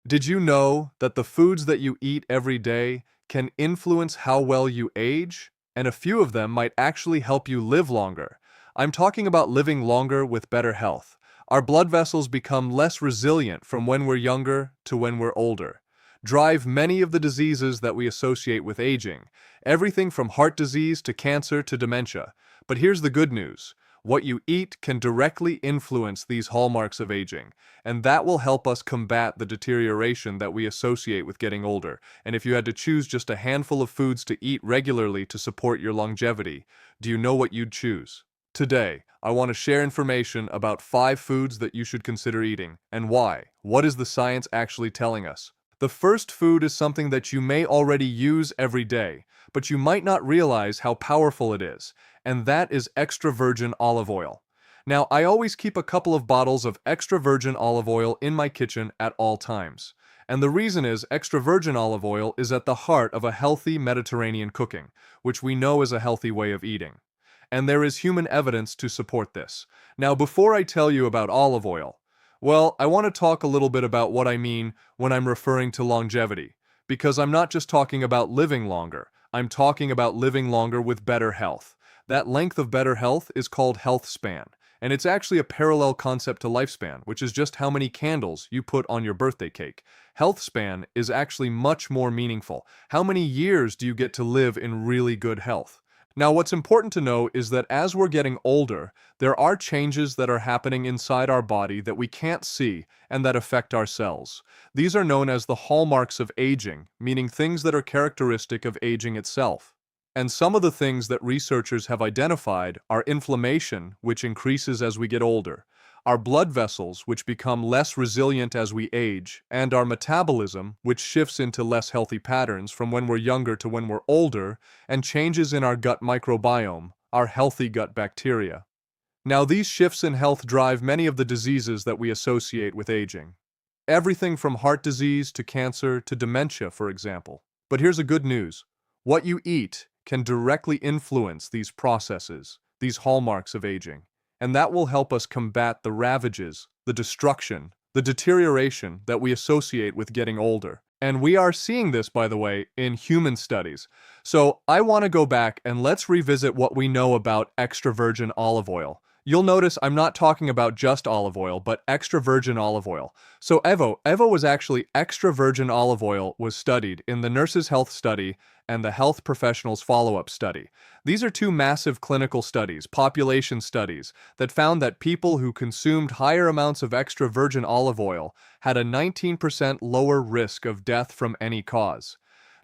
Did you know that the foods that you eat every day can influence how well you age? And a few of them might actually help you live longer. I'm talking about living longer with better health. Our blood vessels become less resilient from when we're younger to when we're older. Drive many of the diseases that we associate with aging, everything from heart disease to cancer to dementia. But here's the good news. What you eat can directly influence these hallmarks of aging, and that will help us combat the deterioration that we associate with getting older. And if you had to choose just a handful of foods to eat regularly to support your longevity, do you know what you'd choose? Today, I want to share information about 5 foods that you should consider eating, and why. What is the science actually telling us? The first food is something that you may already use every day, but you might not realize how powerful it is, and that is extra virgin olive oil. Now, I always keep a couple of bottles of extra virgin olive oil in my kitchen at all times. And the reason is extra virgin olive oil is at the heart of a healthy Mediterranean cooking, which we know is a healthy way of eating. And there is human evidence to support this. Now, before I tell you about olive oil, well, I want to talk a little bit about what I mean when I'm referring to longevity, because I'm not just talking about living longer, I'm talking about living longer with better health. That length of better health is called health span, and it's actually a parallel concept to lifespan, which is just how many candles you put on your birthday cake. Health span is actually much more meaningful. How many years do you get to live in really good health? Now, what's important to know is that as we're getting older, there are changes that are happening inside our body that we can't see and that affect our cells. These are known as the hallmarks of aging, meaning things that are characteristic of aging itself. And some of the things that researchers have identified are inflammation, which increases as we get older, our blood vessels, which become less resilient as we age, and our metabolism, which shifts into less healthy patterns from when we're younger to when we're older, and changes in our gut microbiome, our healthy gut bacteria. Now, these shifts in health drive many of the diseases that we associate with aging. Everything from heart disease to cancer to dementia, for example. But here's the good news. What you eat can directly influence these processes, these hallmarks of aging, and that will help us combat the ravages, the destruction, the deterioration that we associate with getting older. And we are seeing this, by the way, in human studies. So I want to go back and let's revisit what we know about extra virgin olive oil. You'll notice I'm not talking about just olive oil, but extra virgin olive oil. So Evo was actually extra virgin olive oil was studied in the Nurses' Health Study and the Health Professionals Follow-Up Study. These are 2 massive clinical studies, population studies, that found that people who consumed higher amounts of extra virgin olive oil had a 19% lower risk of death from any cause.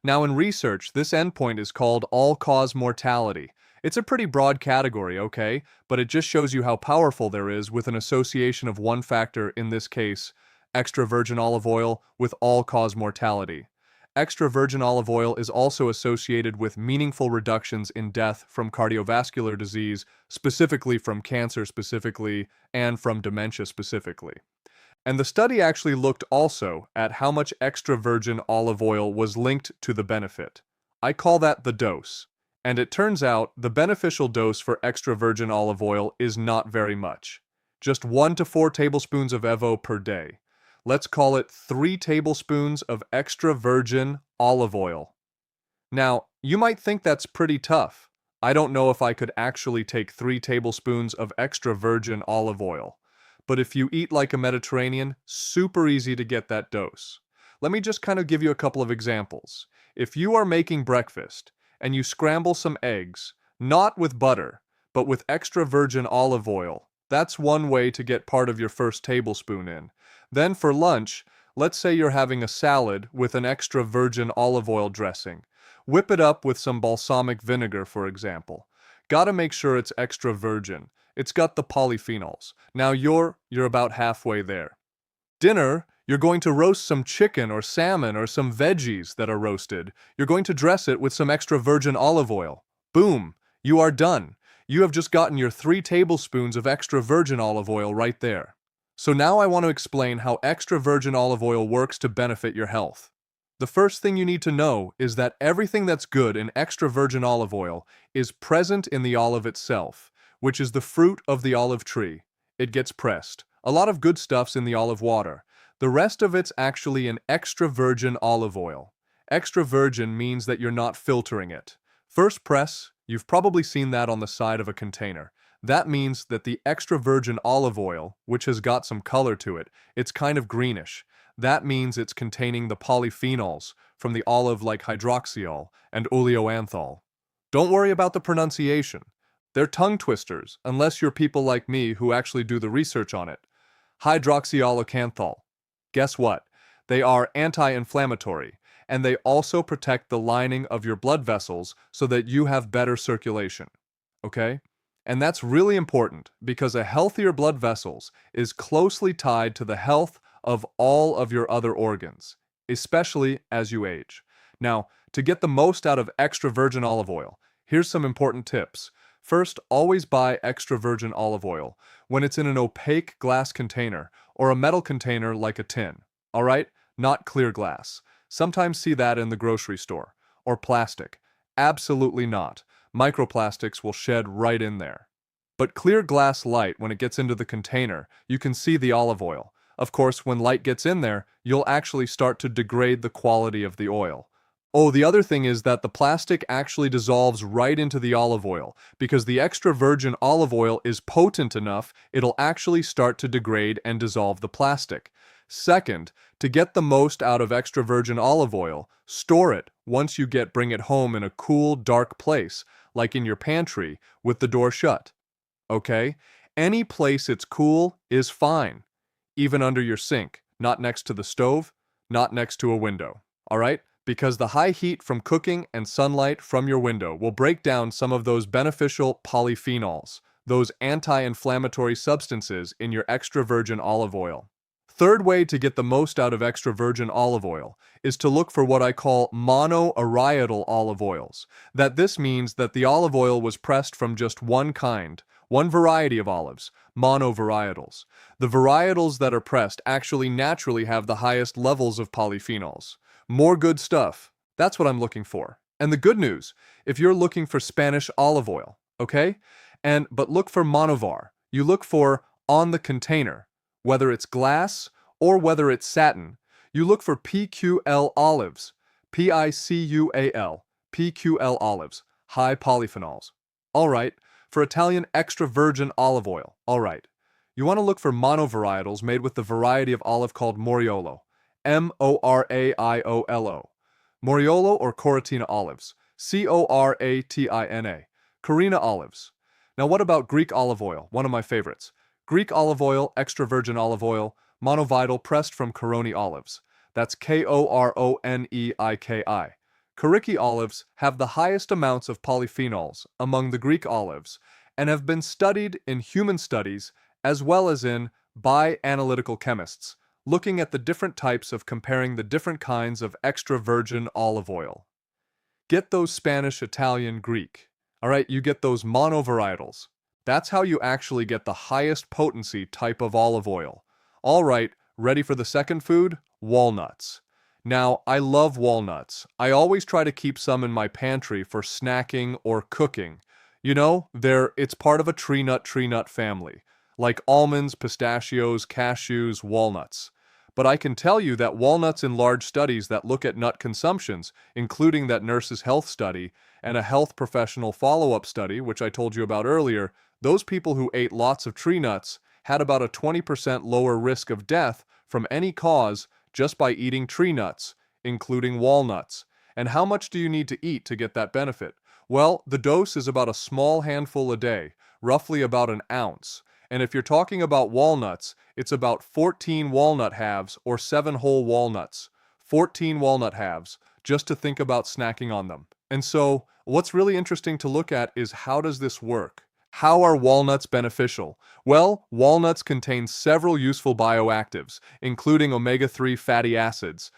Now, in research, this endpoint is called all-cause mortality. It's a pretty broad category, okay, but it just shows you how powerful there is with an association of one factor, in this case, extra virgin olive oil, with all-cause mortality. Extra virgin olive oil is also associated with meaningful reductions in death from cardiovascular disease, specifically from cancer specifically, and from dementia specifically. And the study actually looked also at how much extra virgin olive oil was linked to the benefit. I call that the dose. And it turns out the beneficial dose for extra virgin olive oil is not very much. Just 1 to 4 tablespoons of Evo per day. Let's call it 3 tablespoons of extra virgin olive oil. Now, you might think that's pretty tough. I don't know if I could actually take 3 tablespoons of extra virgin olive oil. But if you eat like a Mediterranean, super easy to get that dose. Let me just kind of give you a couple of examples. If you are making breakfast, and you scramble some eggs, not with butter, but with extra virgin olive oil. That's one way to get part of your first tablespoon in. Then for lunch, let's say you're having a salad with an extra virgin olive oil dressing. Whip it up with some balsamic vinegar, for example. Gotta make sure it's extra virgin. It's got the polyphenols. Now you're about halfway there. Dinner, you're going to roast some chicken or salmon or some veggies that are roasted. You're going to dress it with some extra virgin olive oil. Boom, you are done. You have just gotten your 3 tablespoons of extra virgin olive oil right there. So now I want to explain how extra virgin olive oil works to benefit your health. The first thing you need to know is that everything that's good in extra virgin olive oil is present in the olive itself, which is the fruit of the olive tree. It gets pressed. A lot of good stuff's in the olive water. The rest of it's actually an extra virgin olive oil. Extra virgin means that you're not filtering it. First press, you've probably seen that on the side of a container. That means that the extra virgin olive oil, which has got some color to it, it's kind of greenish. That means it's containing the polyphenols from the olive like hydroxyol and oleoanthol. Don't worry about the pronunciation. They're tongue twisters, unless you're people like me who actually do the research on it. Hydroxyolocanthol. Guess what? They are anti-inflammatory, and they also protect the lining of your blood vessels so that you have better circulation. Okay? And that's really important because a healthier blood vessels is closely tied to the health of all of your other organs, especially as you age. Now, to get the most out of extra virgin olive oil, here's some important tips. First, always buy extra virgin olive oil when it's in an opaque glass container or a metal container like a tin. All right? Not clear glass. Sometimes see that in the grocery store. Or plastic. Absolutely not. Microplastics will shed right in there. But clear glass light, when it gets into the container, you can see the olive oil. Of course, when light gets in there, you'll actually start to degrade the quality of the oil. Oh, the other thing is that the plastic actually dissolves right into the olive oil. Because the extra virgin olive oil is potent enough, it'll actually start to degrade and dissolve the plastic. Second, to get the most out of extra virgin olive oil, store it once you bring it home in a cool, dark place, like in your pantry, with the door shut. Okay? Any place it's cool is fine. Even under your sink, not next to the stove, not next to a window. All right? Because the high heat from cooking and sunlight from your window will break down some of those beneficial polyphenols, those anti-inflammatory substances in your extra virgin olive oil. Third way to get the most out of extra virgin olive oil is to look for what I call monovarietal olive oils. This means that the olive oil was pressed from just one kind, one variety of olives, monovarietals. The varietals that are pressed actually naturally have the highest levels of polyphenols. More good stuff. That's what I'm looking for. And the good news, if you're looking for Spanish olive oil, okay? But look for monovar. You look for on the container, whether it's glass or whether it's satin. You look for PQL olives, P-I-C-U-A-L, PQL olives, high polyphenols. All right, for Italian extra virgin olive oil, all right. You want to look for monovarietals made with the variety of olive called Moriolo, M-O-R-A-I-O-L-O. Moriolo or Coratina olives, C-O-R-A-T-I-N-A, Carina olives. Now what about Greek olive oil, one of my favorites? Greek olive oil, extra virgin olive oil, monovital pressed from Coroni olives. That's K-O-R-O-N-E-I-K-I. Kariki olives have the highest amounts of polyphenols among the Greek olives and have been studied in human studies as well as in by analytical chemists, looking at the different types of comparing the different kinds of extra virgin olive oil. Get those Spanish, Italian, Greek. All right, you get those monovarietals. That's how you actually get the highest potency type of olive oil. All right, ready for the second food? Walnuts. Now, I love walnuts. I always try to keep some in my pantry for snacking or cooking. You know, it's part of a tree nut family, like almonds, pistachios, cashews, walnuts. But I can tell you that walnuts in large studies that look at nut consumptions, including that Nurses' Health study and a health professional follow-up study, which I told you about earlier, those people who ate lots of tree nuts had about a 20% lower risk of death from any cause just by eating tree nuts, including walnuts. And how much do you need to eat to get that benefit? Well, the dose is about a small handful a day, roughly about an ounce. And if you're talking about walnuts, it's about 14 walnut halves or 7 whole walnuts. 14 walnut halves, just to think about snacking on them. And so, what's really interesting to look at is how does this work? How are walnuts beneficial? Well, walnuts contain several useful bioactives, including omega-3 fatty acids,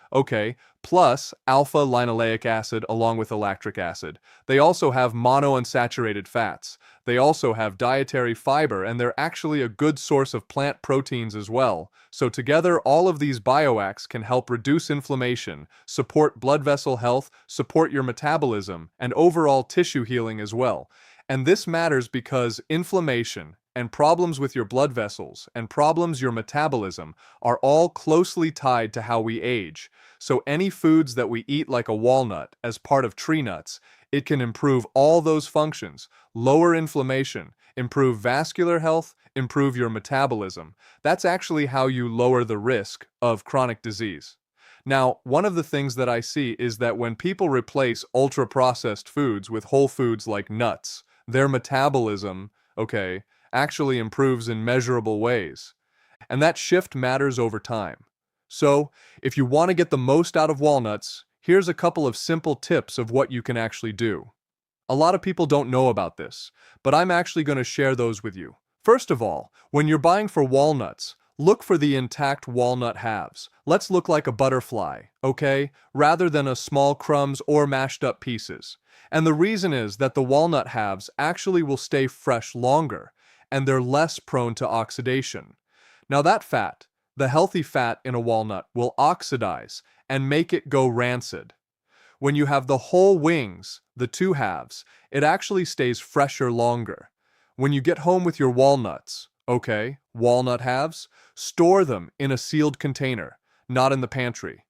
plus alpha-linoleic acid along with lactic acid. They also have monounsaturated fats. They also have dietary fiber, and they're actually a good source of plant proteins as well. So together, all of these bioacts can help reduce inflammation, support blood vessel health, support your metabolism, and overall tissue healing as well. And this matters because inflammation and problems with your blood vessels and problems your metabolism are all closely tied to how we age. So any foods that we eat like a walnut as part of tree nuts, it can improve all those functions, lower inflammation, improve vascular health, improve your metabolism. That's actually how you lower the risk of chronic disease. Now, one of the things that I see is that when people replace ultra-processed foods with whole foods like nuts, their metabolism, actually improves in measurable ways. And that shift matters over time. So, if you want to get the most out of walnuts, here's a couple of simple tips of what you can actually do. A lot of people don't know about this, but I'm actually going to share those with you. First of all, when you're buying for walnuts, look for the intact walnut halves. Let's look like a butterfly, okay? Rather than a small crumbs or mashed up pieces. And the reason is that the walnut halves actually will stay fresh longer, and they're less prone to oxidation. Now that fat, the healthy fat in a walnut, will oxidize and make it go rancid. When you have the whole wings, the two halves, it actually stays fresher longer. When you get home with your walnuts, walnut halves, store them in a sealed container, not in the pantry,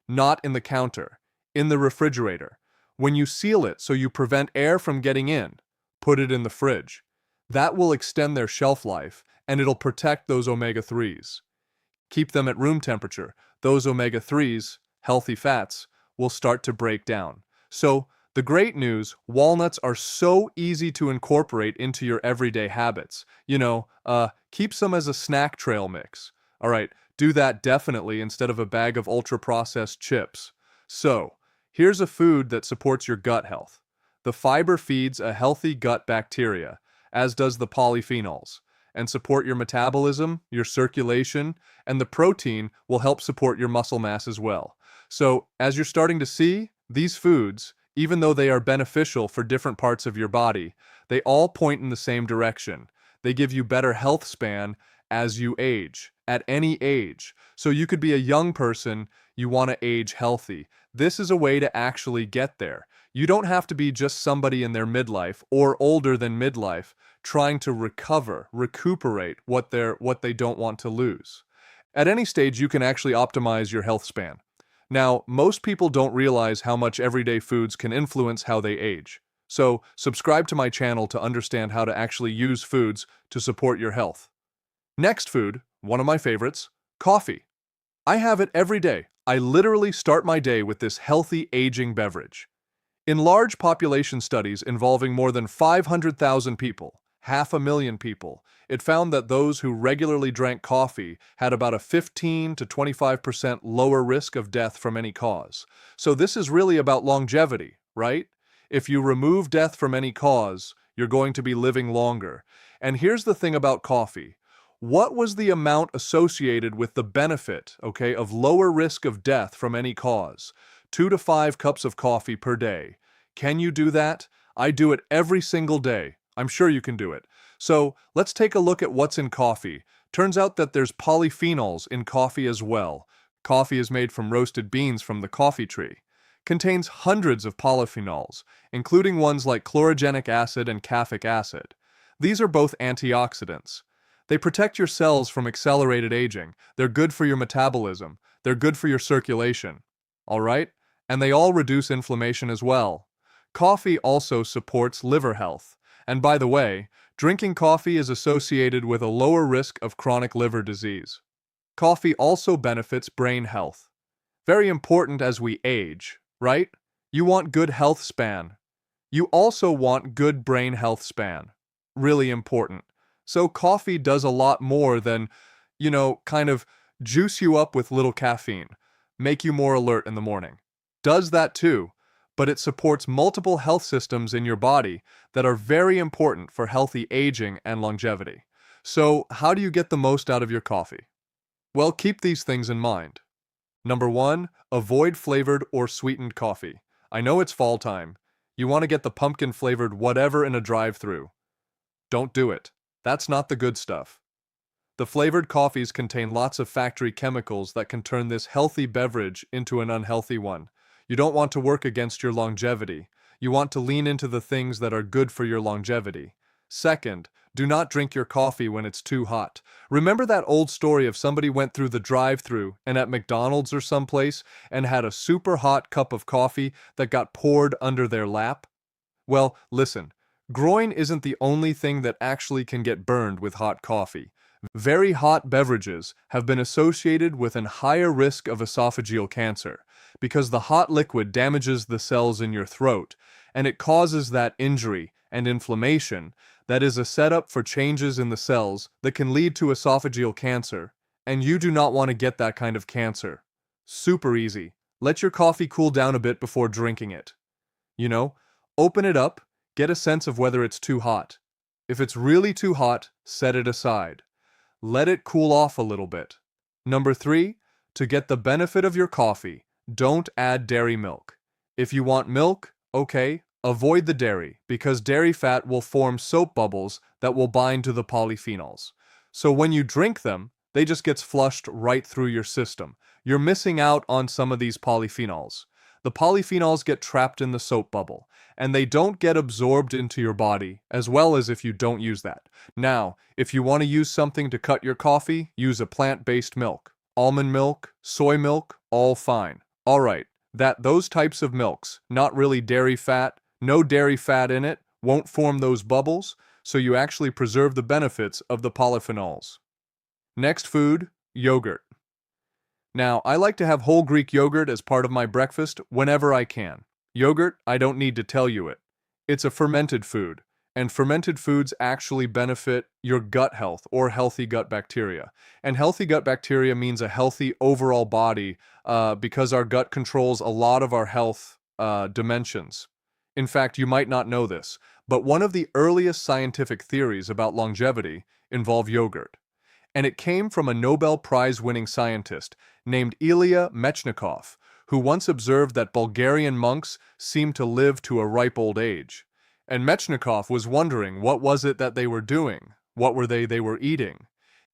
not in the counter, in the refrigerator. When you seal it so you prevent air from getting in, put it in the fridge. That will extend their shelf life and it'll protect those omega-3s. Keep them at room temperature. Those omega-3s, healthy fats, will start to break down. So, the great news, walnuts are so easy to incorporate into your everyday habits. Keep some as a snack trail mix. Alright, do that definitely instead of a bag of ultra-processed chips. So, here's a food that supports your gut health. The fiber feeds a healthy gut bacteria, as does the polyphenols, and support your metabolism, your circulation, and the protein will help support your muscle mass as well. So, as you're starting to see, these foods, even though they are beneficial for different parts of your body, they all point in the same direction. They give you better health span as you age, at any age. So you could be a young person, you want to age healthy. This is a way to actually get there. You don't have to be just somebody in their midlife or older than midlife trying to recuperate what they don't want to lose. At any stage, you can actually optimize your health span. Now, most people don't realize how much everyday foods can influence how they age. So, subscribe to my channel to understand how to actually use foods to support your health. Next food, one of my favorites, coffee. I have it every day. I literally start my day with this healthy aging beverage. In large population studies involving more than 500,000 people, 500,000 people, it found that those who regularly drank coffee had about a 15 to 25% lower risk of death from any cause. So this is really about longevity, right? If you remove death from any cause, you're going to be living longer. And here's the thing about coffee. What was the amount associated with the benefit, of lower risk of death from any cause? 2 to 5 cups of coffee per day. Can you do that? I do it every single day. I'm sure you can do it. So let's take a look at what's in coffee. Turns out that there's polyphenols in coffee as well. Coffee is made from roasted beans from the coffee tree. Contains hundreds of polyphenols, including ones like chlorogenic acid and caffeic acid. These are both antioxidants. They protect your cells from accelerated aging. They're good for your metabolism. They're good for your circulation. Alright? And they all reduce inflammation as well. Coffee also supports liver health. And by the way, drinking coffee is associated with a lower risk of chronic liver disease. Coffee also benefits brain health. Very important as we age, right? You want good health span. You also want good brain health span. Really important. So coffee does a lot more than, kind of juice you up with little caffeine, make you more alert in the morning. Does that too, but it supports multiple health systems in your body that are very important for healthy aging and longevity. So, how do you get the most out of your coffee? Well, keep these things in mind. Number 1, avoid flavored or sweetened coffee. I know it's fall time. You want to get the pumpkin-flavored whatever in a drive-thru. Don't do it. That's not the good stuff. The flavored coffees contain lots of factory chemicals that can turn this healthy beverage into an unhealthy one. You don't want to work against your longevity. You want to lean into the things that are good for your longevity. Second, Do not drink your coffee when it's too hot. Remember that old story of somebody went through the drive-thru and at McDonald's or someplace and had a super hot cup of coffee that got poured under their lap? Well, listen, groin isn't the only thing that actually can get burned with hot coffee. Very hot beverages have been associated with a higher risk of esophageal cancer because the hot liquid damages the cells in your throat and it causes that injury and inflammation that is a setup for changes in the cells that can lead to esophageal cancer, and you do not want to get that kind of cancer. Super easy. Let your coffee cool down a bit before drinking it. You know, open it up, get a sense of whether it's too hot. If it's really too hot, set it aside. Let it cool off a little bit. Number 3, to get the benefit of your coffee, don't add dairy milk. If you want milk, okay, avoid the dairy because dairy fat will form soap bubbles that will bind to the polyphenols. So when you drink them, they just gets flushed right through your system. You're missing out on some of these polyphenols. The polyphenols get trapped in the soap bubble, and they don't get absorbed into your body, as well as if you don't use that. Now, if you want to use something to cut your coffee, use a plant-based milk. Almond milk, soy milk, all fine. Alright, those types of milks, not really dairy fat, no dairy fat in it, won't form those bubbles, so you actually preserve the benefits of the polyphenols. Next food, yogurt. Now, I like to have whole Greek yogurt as part of my breakfast whenever I can. Yogurt, I don't need to tell you it. It's a fermented food, and fermented foods actually benefit your gut health or healthy gut bacteria. And healthy gut bacteria means a healthy overall body because our gut controls a lot of our health dimensions. In fact, you might not know this, but one of the earliest scientific theories about longevity involved yogurt. And it came from a Nobel Prize-winning scientist named Ilya Mechnikov, who once observed that Bulgarian monks seemed to live to a ripe old age. And Mechnikov was wondering what was it that they were doing, what were they were eating.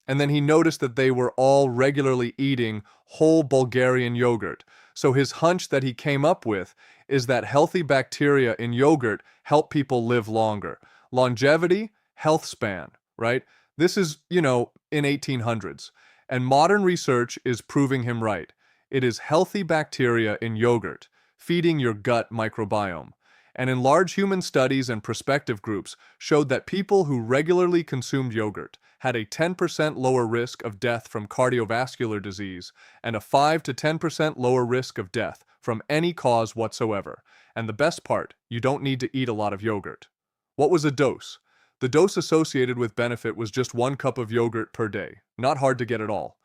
And then he noticed that they were all regularly eating whole Bulgarian yogurt. So his hunch that he came up with is that healthy bacteria in yogurt help people live longer. Longevity, health span, right? This is, in 1800s. And modern research is proving him right. It is healthy bacteria in yogurt, feeding your gut microbiome. And in large human studies and prospective groups showed that people who regularly consumed yogurt had a 10% lower risk of death from cardiovascular disease and a 5 to 10% lower risk of death from any cause whatsoever. And the best part, you don't need to eat a lot of yogurt. What was a dose? The dose associated with benefit was just 1 cup of yogurt per day. Not hard to get at all.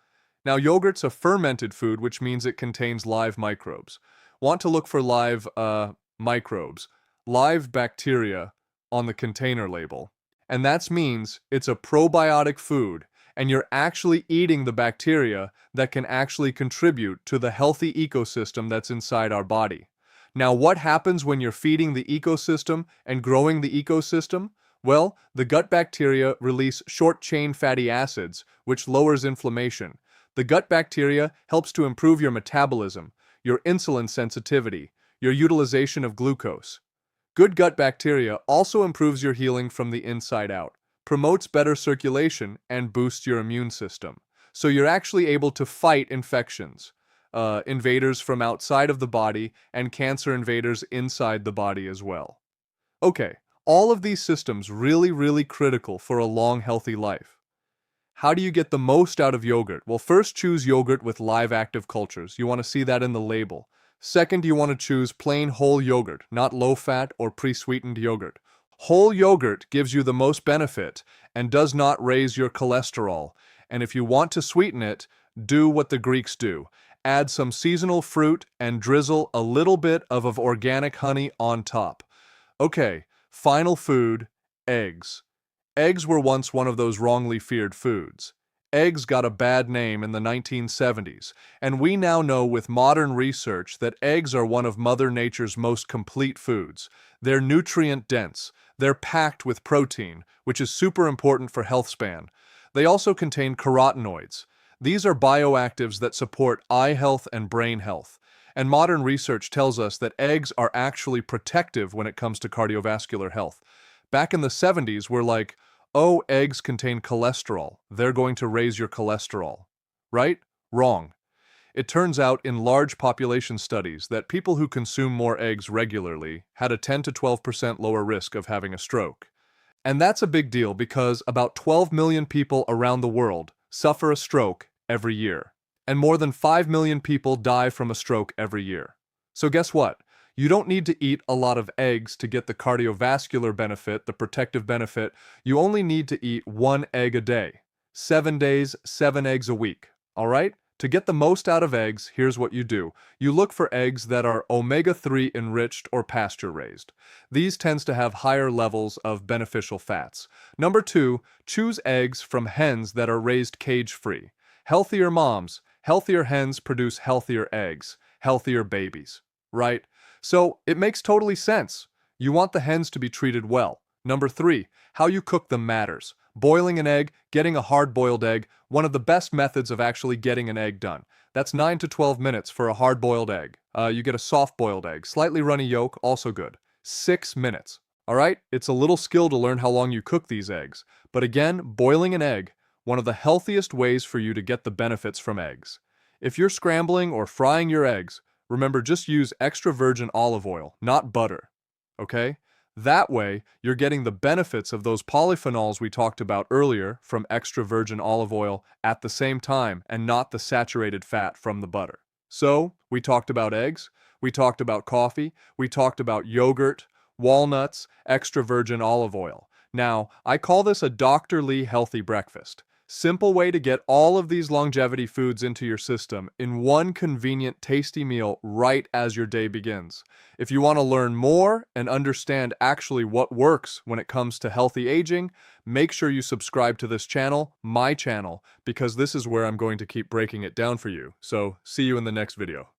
Now, yogurt's a fermented food, which means it contains live microbes. Want to look for live microbes, live bacteria on the container label. And that means it's a probiotic food, and you're actually eating the bacteria that can actually contribute to the healthy ecosystem that's inside our body. Now, what happens when you're feeding the ecosystem and growing the ecosystem? Well, the gut bacteria release short-chain fatty acids, which lowers inflammation. The gut bacteria helps to improve your metabolism, your insulin sensitivity, your utilization of glucose. Good gut bacteria also improves your healing from the inside out, promotes better circulation, and boosts your immune system. So you're actually able to fight infections, invaders from outside of the body, and cancer invaders inside the body as well. Okay. All of these systems really critical for a long, healthy life. How do you get the most out of yogurt? Well, first choose yogurt with live active cultures. You want to see that in the label. Second, you want to choose plain whole yogurt, not low-fat or pre-sweetened yogurt. Whole yogurt gives you the most benefit and does not raise your cholesterol. And if you want to sweeten it, do what the Greeks do. Add some seasonal fruit and drizzle a little bit of organic honey on top. Okay. Final food, eggs. Eggs were once one of those wrongly feared foods. Eggs got a bad name in the 1970s, and we now know with modern research that eggs are one of Mother Nature's most complete foods. They're nutrient-dense. They're packed with protein, which is super important for health span. They also contain carotenoids. These are bioactives that support eye health and brain health. And modern research tells us that eggs are actually protective when it comes to cardiovascular health. Back in the 70s, we're like, oh, eggs contain cholesterol, they're going to raise your cholesterol. Right? Wrong. It turns out in large population studies that people who consume more eggs regularly had a 10 to 12% lower risk of having a stroke. And that's a big deal because about 12 million people around the world suffer a stroke every year. And more than 5 million people die from a stroke every year. So guess what? You don't need to eat a lot of eggs to get the cardiovascular benefit, the protective benefit. You only need to eat 1 egg a day. 7 days, 7 eggs a week. All right? To get the most out of eggs, here's what you do. You look for eggs that are omega-3 enriched or pasture-raised. These tends to have higher levels of beneficial fats. Number 2, choose eggs from hens that are raised cage-free. Healthier moms, healthier hens produce healthier eggs, healthier babies. Right? So it makes totally sense. You want the hens to be treated well. Number 3, how you cook them matters. Boiling an egg, getting a hard-boiled egg, one of the best methods of actually getting an egg done. That's 9 to 12 minutes for a hard-boiled egg. You get a soft-boiled egg, slightly runny yolk, also good. 6 minutes. All right? It's a little skill to learn how long you cook these eggs. But again, boiling an egg, one of the healthiest ways for you to get the benefits from eggs. If you're scrambling or frying your eggs, remember just use extra virgin olive oil, not butter. Okay? That way, you're getting the benefits of those polyphenols we talked about earlier from extra virgin olive oil at the same time and not the saturated fat from the butter. So, we talked about eggs, we talked about coffee, we talked about yogurt, walnuts, extra virgin olive oil. Now, I call this a Dr. Lee healthy breakfast. Simple way to get all of these longevity foods into your system in one convenient, tasty meal right as your day begins. If you want to learn more and understand actually what works when it comes to healthy aging, make sure you subscribe to this channel, my channel, because this is where I'm going to keep breaking it down for you. So, see you in the next video.